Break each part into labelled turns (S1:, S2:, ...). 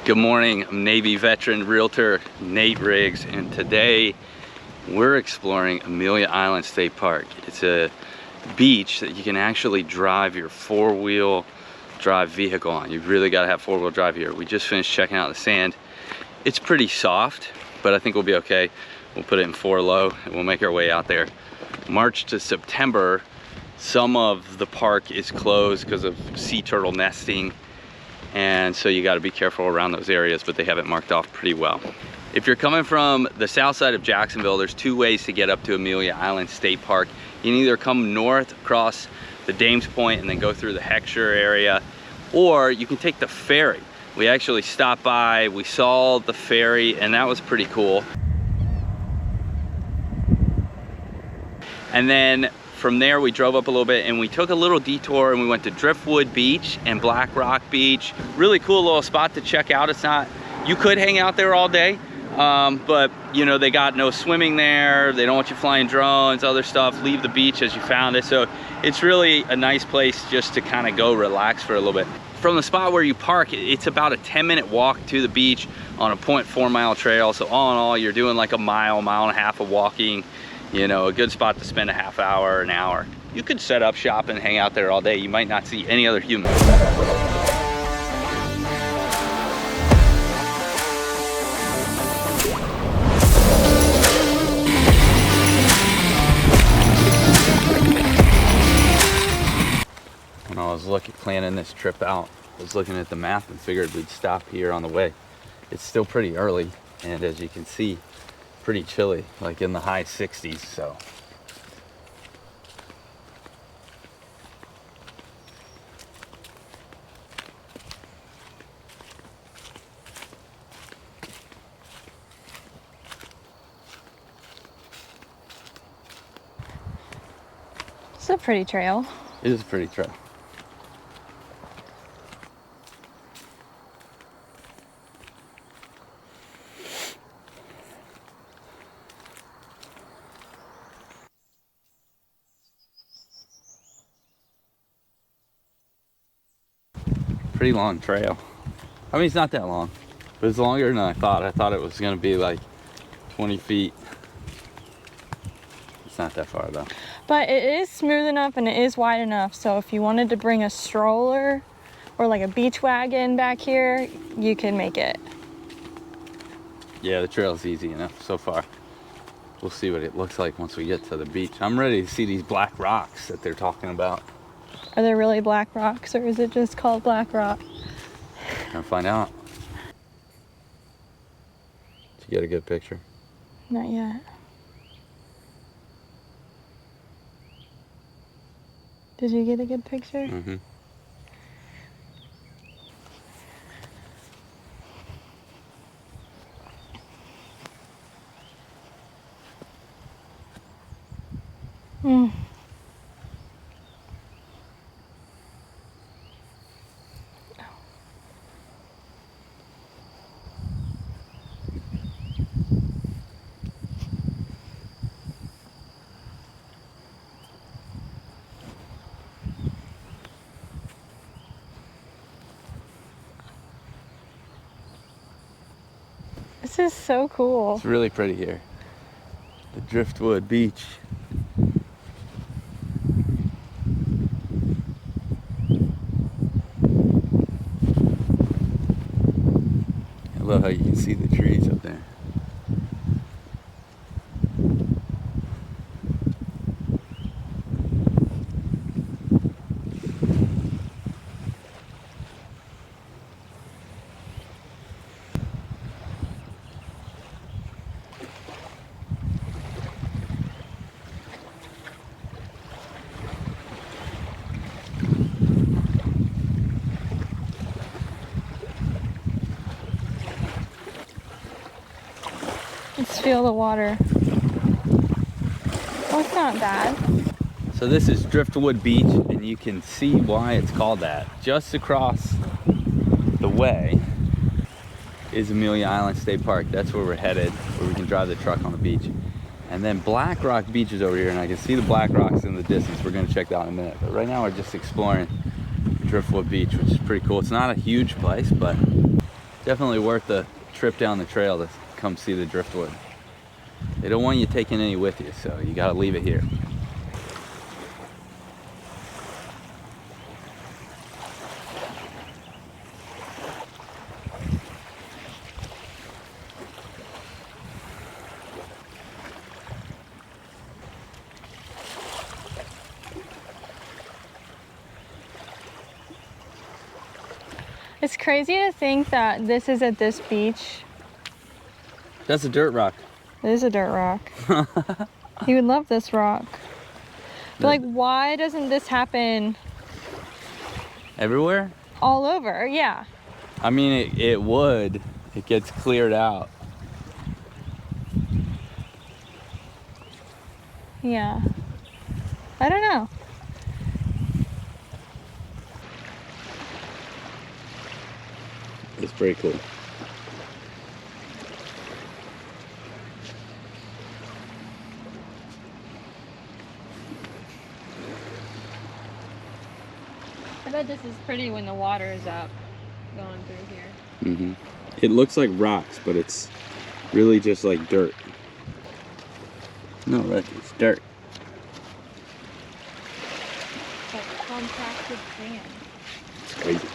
S1: Good morning, I'm Navy veteran realtor Nate Riggs, and today we're exploring Amelia Island State Park. It's a beach that you can actually drive your four-wheel drive vehicle on. You've really got to have four-wheel drive here. We just finished checking out the sand. It's pretty soft, but I think we'll be okay. We'll put it in 4 low and we'll make our way out there. March to September, some of the park is closed because of sea turtle nesting, and so you got to be careful around those areas, but they have it marked off pretty well. If you're coming from the south side of Jacksonville, there's 2 ways to get up to Amelia Island State Park. You can either come north across the Dames Point and then go through the Heckscher area, or you can take the ferry. We actually stopped by, we saw the ferry, and that was pretty cool. And then from there we drove up a little bit and we took a little detour and we went to Driftwood Beach and Blackrock Beach. Really cool little spot to check out. It's not, you could hang out there all day, but you know, they got no swimming there. They don't want you flying drones, other stuff. Leave the beach as you found it. So it's really a nice place just to kind of go relax for a little bit. From the spot where you park, it's about a 10-minute walk to the beach on a 0.4 mile trail. So all in all, you're doing like a mile and a half of walking. You know, a good spot to spend a half hour, an hour. You could set up shop and hang out there all day. You might not see any other humans. When I was planning this trip out, I was looking at the map and figured we'd stop here on the way. It's still pretty early, and as you can see, pretty chilly, like in the high 60s, so.
S2: It's a pretty trail.
S1: It is a pretty trail. Pretty long trail. I mean, it's not that long, but it's longer than I thought. I thought it was gonna be like 20 feet. It's not that far though.
S2: But it is smooth enough and it is wide enough, so if you wanted to bring a stroller or like a beach wagon back here, you can make it.
S1: Yeah, the trail is easy enough so far. We'll see what it looks like once we get to the beach. I'm ready to see these black rocks that they're talking about.
S2: Are there really black rocks, or is it just called Blackrock?
S1: Gonna find out. Did you get a good picture?
S2: Not yet. Did you get a good picture?
S1: Mm-hmm.
S2: Mm. This is so cool.
S1: It's really pretty here. The Driftwood Beach. I love how you can see the trees up there.
S2: Let's feel the water. Oh, it's not bad.
S1: So this is Driftwood Beach, and you can see why it's called that. Just across the way is Amelia Island State Park. That's where we're headed, where we can drive the truck on the beach. And then Blackrock Beach is over here, and I can see the Black Rocks in the distance. We're gonna check that out in a minute. But right now we're just exploring Driftwood Beach, which is pretty cool. It's not a huge place, but Definitely worth the trip down the trail to come see the Driftwood. They don't want you taking any with you, so you gotta leave it here.
S2: It's crazy to think that this is at this beach.
S1: That's a dirt rock.
S2: It is a dirt rock. You would love this rock. But like, why doesn't this happen
S1: everywhere?
S2: all over? Yeah.
S1: I mean, it would. It gets cleared out.
S2: Yeah. I don't know.
S1: It's pretty cool.
S2: I bet this is pretty when the water is up going through here.
S1: Mm-hmm. It looks like rocks, but it's really just like dirt. No, look, it's dirt.
S2: It's like compacted sand.
S1: It's crazy.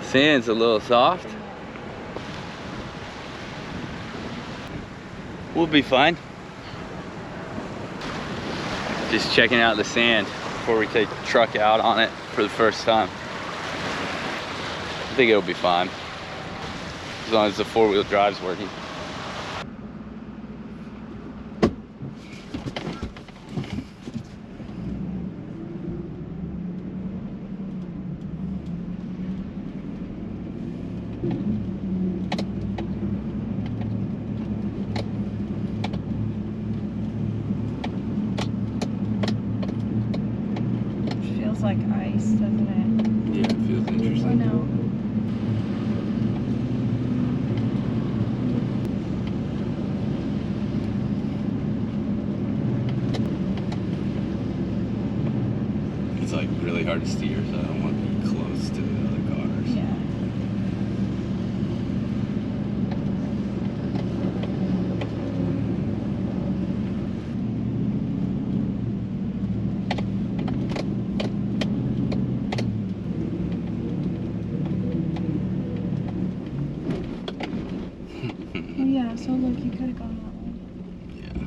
S1: Sand's a little soft. We'll be fine. Just checking out the sand before we take the truck out on it for the first time. I think it'll be fine, as long as the four-wheel drive's working.
S2: Feels like ice, doesn't it?
S1: Yeah, it feels interesting.
S2: I know.
S1: It's like really hard to steer, so I don't want to be close to the other cars.
S2: Yeah. Yeah, so look, you could have gone that way.
S1: Yeah.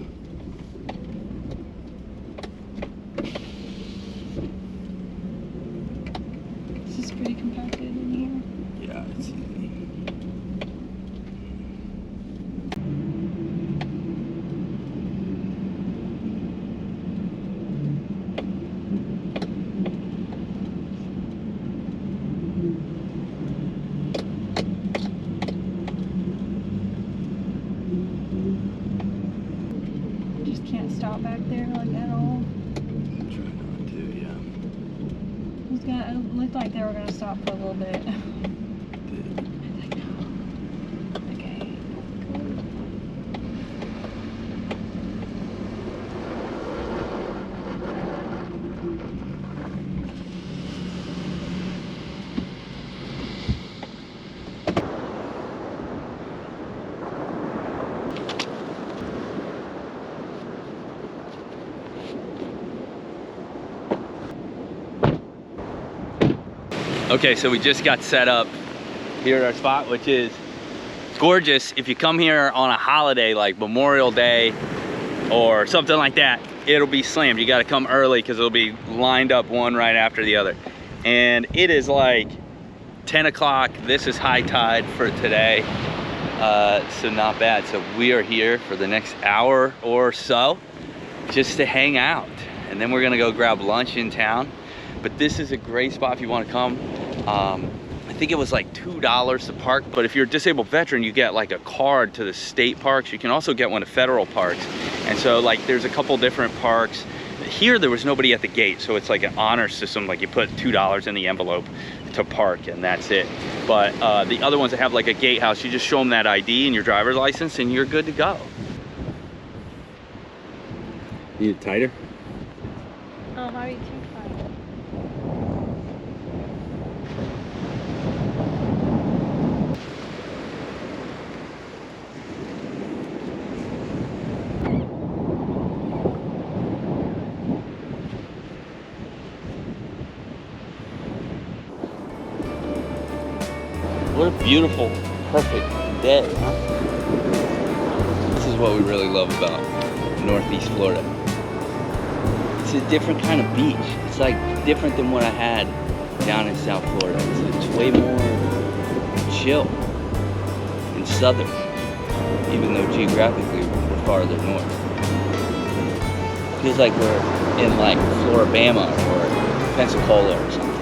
S2: This is pretty compacted in
S1: Yeah, it's easy.
S2: here. Just can't stop back there like at all.
S1: I'm trying not to, yeah.
S2: It looked like they were gonna stop for a little bit. Okay.
S1: Okay, so we just got set up here at our spot, which is gorgeous. If you come here on a holiday like Memorial Day or something like that, it'll be slammed. You gotta come early because it'll be lined up one right after the other. And it is like 10 o'clock. This is high tide for today, so not bad. So we are here for the next hour or so just to hang out. And then we're gonna go grab lunch in town. But this is a great spot if you want to come. I think it was like $2 to park, but if you're a disabled veteran, you get like a card to the state parks. You can also get one to federal parks. And so like there's a couple different parks. Here there was nobody at the gate, so it's like an honor system. Like you put $2 in the envelope to park, and that's it. But the other ones that have like a gatehouse, you just show them that ID and your driver's license and you're good to go. Need it tighter?
S2: Oh, how are you too tight?
S1: What a beautiful, perfect day, huh? This is what we really love about Northeast Florida. It's a different kind of beach. It's like different than what I had down in South Florida. It's way more chill and southern, even though geographically we're farther north. Feels like we're in like Floribama or Pensacola or something.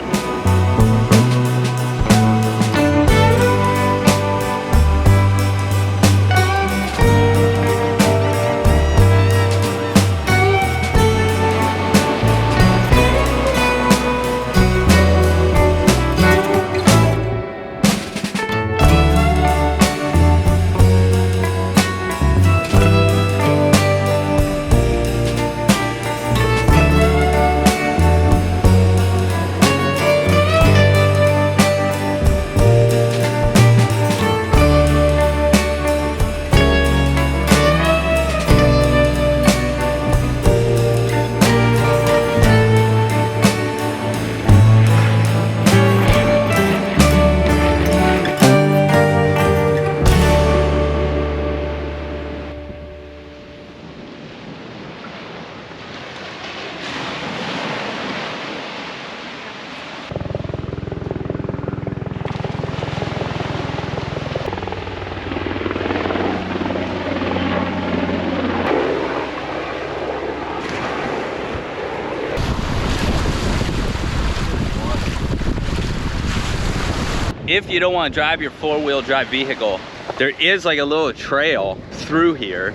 S1: If you don't want to drive your four-wheel drive vehicle, there is like a little trail through here.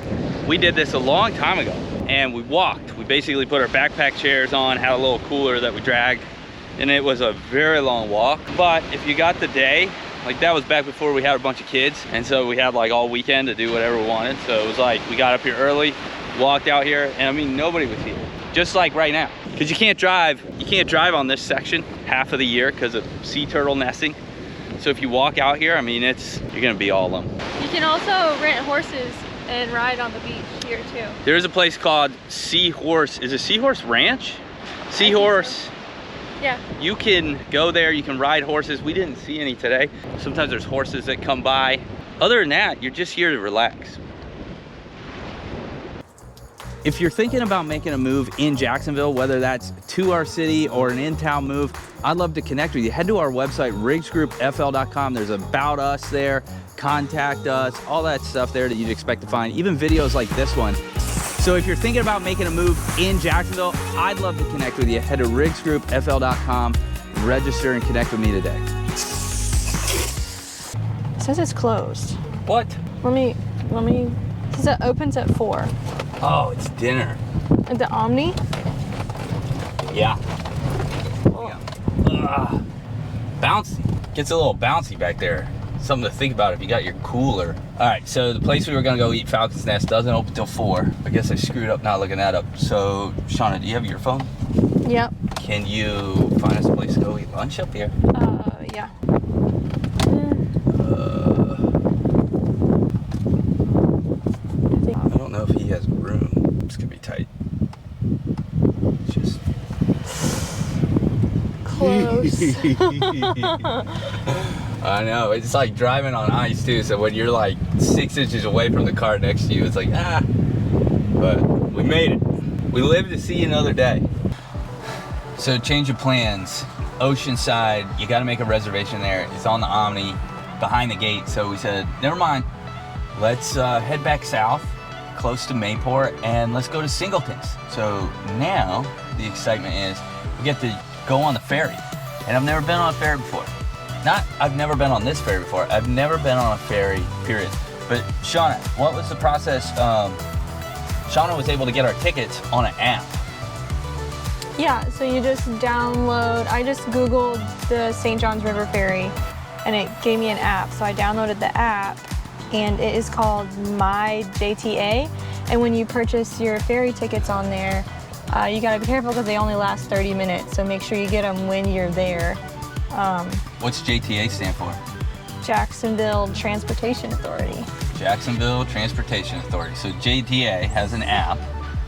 S1: We did this a long time ago and we walked. We basically put our backpack chairs on, had a little cooler that we dragged, and it was a very long walk. But if you got the day, like that was back before we had a bunch of kids, and so we had like all weekend to do whatever we wanted. So it was like we got up here early, walked out here, and I mean nobody was here. Just like right now, because you can't drive on this section half of the year because of sea turtle nesting. So if you walk out here, I mean, you're gonna be all of them.
S2: You can also rent horses and ride on the beach here too.
S1: There is a place called Seahorse. Is it Seahorse Ranch? Seahorse.
S2: Yeah.
S1: You can go there, you can ride horses. We didn't see any today. Sometimes there's horses that come by. Other than that, you're just here to relax. If you're thinking about making a move in Jacksonville, whether that's to our city or an in-town move, I'd love to connect with you. Head to our website, riggsgroupfl.com. There's about us there, contact us, all that stuff there that you'd expect to find, even videos like this one. So if you're thinking about making a move in Jacksonville, I'd love to connect with you. Head to riggsgroupfl.com, register and connect with me today.
S2: It says it's closed.
S1: What?
S2: Let me, it says it opens at 4.
S1: Oh, it's dinner.
S2: At the Omni?
S1: Yeah.
S2: Oh.
S1: Bouncy. Gets a little bouncy back there. Something to think about if you got your cooler. All right, so the place we were gonna go eat, Falcon's Nest, doesn't open till 4. I guess I screwed up not looking that up. So, Shawna, do you have your phone?
S2: Yep.
S1: Can you find us a place to go eat lunch up here?
S2: Yeah.
S1: I don't know if he has room. This could be tight. Just
S2: close.
S1: I know, it's like driving on ice too, so when you're like 6 inches away from the car next to you, it's like, ah. But we made it. We live to see another day. So change of plans. Oceanside, you gotta make a reservation there. It's on the Omni, behind the gate. So we said, never mind. Let's head back south, close to Mayport, and let's go to Singletons. So now the excitement is we get to go on the ferry. And I've never been on a ferry before. I've never been on this ferry before. I've never been on a ferry, period. But Shawna, what was the process? Shawna was able to get our tickets on an app.
S2: Yeah, so you just download, I just Googled the St. Johns River Ferry and it gave me an app. So I downloaded the app and it is called My JTA. And when you purchase your ferry tickets on there, you gotta be careful because they only last 30 minutes. So make sure you get them when you're there.
S1: What's JTA stand for?
S2: Jacksonville Transportation Authority.
S1: Jacksonville Transportation Authority. So JTA has an app,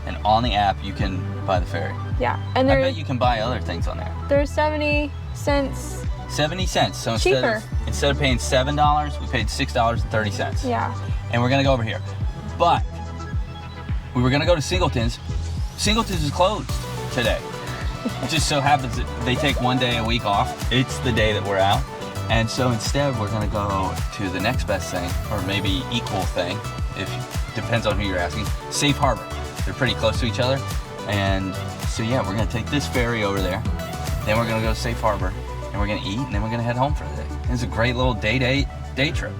S1: and on the app you can buy the ferry.
S2: Yeah, and
S1: I bet you can buy other things on there.
S2: There's 70 cents.
S1: 70 cents. So
S2: cheaper.
S1: Instead of paying $7, we paid $6.30.
S2: Yeah.
S1: And we're gonna go over here. But we were gonna go to Singleton's. Singleton's is closed today. It just so happens that they take one day a week off. It's the day that we're out. And so instead we're gonna go to the next best thing, or maybe equal thing, depends on who you're asking, Safe Harbor. They're pretty close to each other. And so yeah, we're gonna take this ferry over there, then we're gonna go to Safe Harbor, and we're gonna eat, and then we're gonna head home for the day. It's a great little day trip.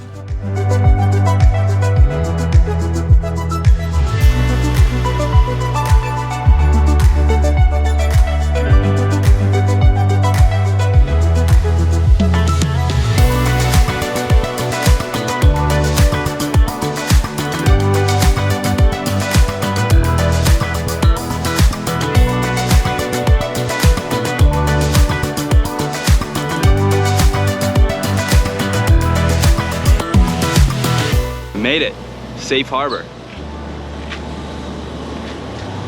S1: Made it. Safe Harbor.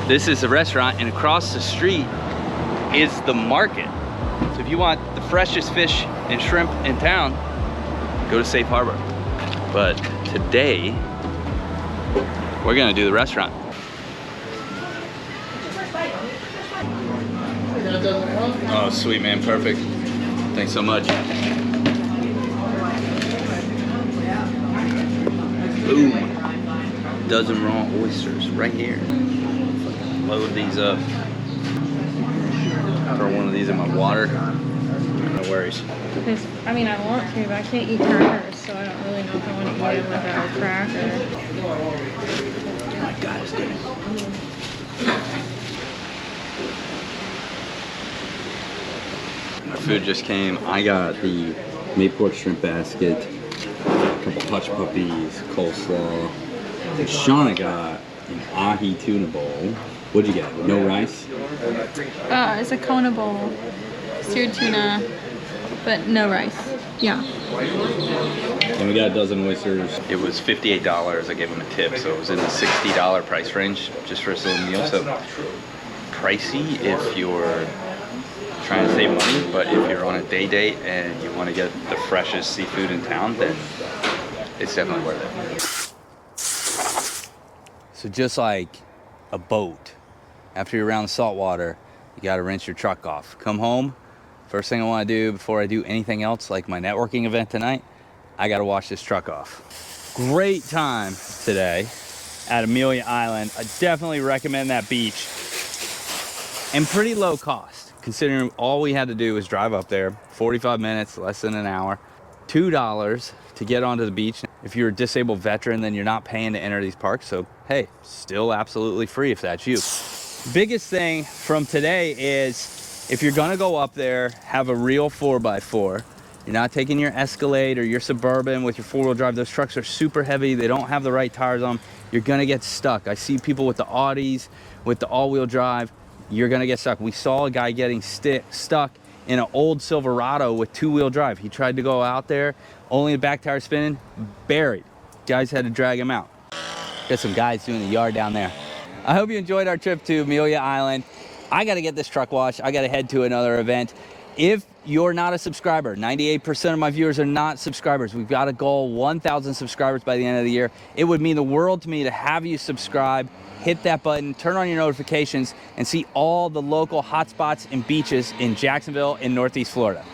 S1: This is the restaurant, and across the street is the market. So if you want the freshest fish and shrimp in town, go to Safe Harbor. But today, we're gonna do the restaurant. Oh, sweet man, perfect. Thanks so much. Boom. Dozen raw oysters right here. Load these up. Throw one of these in my water. No worries.
S2: Because, I mean, I want to, but I can't eat crackers, so I don't really know if I want to eat it with a cracker.
S1: Oh my God, it's good. Our food just came. I got the Mayport shrimp basket, a couple hush puppies, coleslaw. Shawna got an ahi tuna bowl. What'd you get? No rice?
S2: It's a Kona bowl, seared tuna, but no rice. Yeah.
S1: And we got a dozen oysters. It was $58. I gave him a tip, so it was in the $60 price range just for a little meal. So pricey if you're trying to save money, but if you're on a day date and you want to get the freshest seafood in town, then it's definitely worth it. So just like a boat, after you're around the salt water, you got to rinse your truck off. Come home, first thing I want to do before I do anything else, like my networking event tonight, I got to wash this truck off. Great time today at Amelia Island. I definitely recommend that beach. And pretty low cost, considering all we had to do was drive up there, 45 minutes, less than an hour, $2 to get onto the beach. If you're a disabled veteran, then you're not paying to enter these parks. So, hey, still absolutely free if that's you. Biggest thing from today is if you're gonna go up there, have a real 4x4. You're not taking your Escalade or your Suburban with your four-wheel drive. Those trucks are super heavy. They don't have the right tires on them. You're gonna get stuck. I see people with the Audis, with the all-wheel drive. You're gonna get stuck. We saw a guy getting stuck in an old Silverado with two-wheel drive. He tried to go out there, only the back tire spinning, buried. Guys had to drag him out. Got some guys doing the yard down there. I hope you enjoyed our trip to Amelia Island. I gotta get this truck washed. I gotta head to another event. If you're not a subscriber, 98% of my viewers are not subscribers. We've got a goal, 1,000 subscribers by the end of the year. It would mean the world to me to have you subscribe, hit that button, turn on your notifications, and see all the local hotspots and beaches in Jacksonville and Northeast Florida.